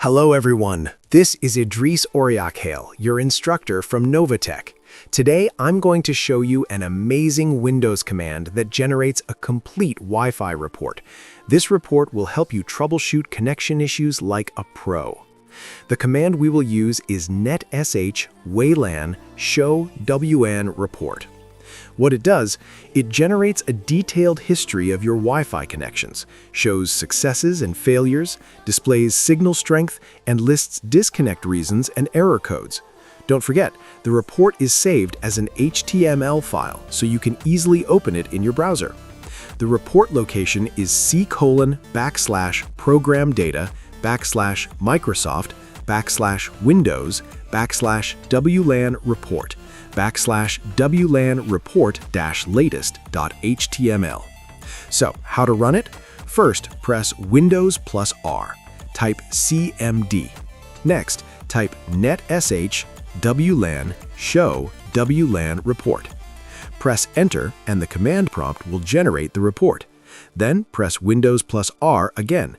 Hello everyone, this is Idris Oriakhale, your instructor from Novatech. Today I'm going to show you an amazing Windows command that generates a complete Wi-Fi report. This report will help you troubleshoot connection issues like a pro. The command we will use is netsh wlan show WlanReport. What it does, it generates a detailed history of your Wi-Fi connections, shows successes and failures, displays signal strength, and lists disconnect reasons and error codes. Don't forget, the report is saved as an HTML file, so you can easily open it in your browser. The report location is c:\ProgramData\Microsoft\Windows\WlanReport /WlanReport-latest.html. So, how to run it? First, press Windows plus R. Type CMD. Next, type netsh wlan show WlanReport. Press Enter and the command prompt will generate the report. Then press Windows plus R again.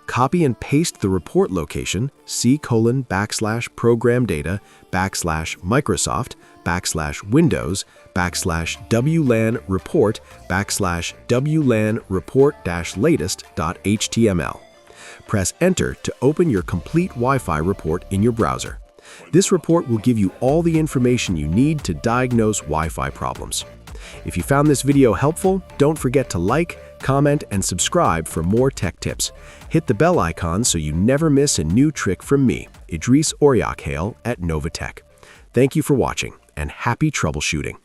Copy and paste the report location c:\Microsoft/Windows/Microsoft/WlanReport-latest.html. Press Enter to open your complete Wi-Fi report in your browser. This report will give you all the information you need to diagnose Wi-Fi problems. If you found this video helpful, don't forget to like, comment, and subscribe for more tech tips. Hit the bell icon so you never miss a new trick from me, Idris Oriakhale at Novatech. Thank you for watching, and happy troubleshooting.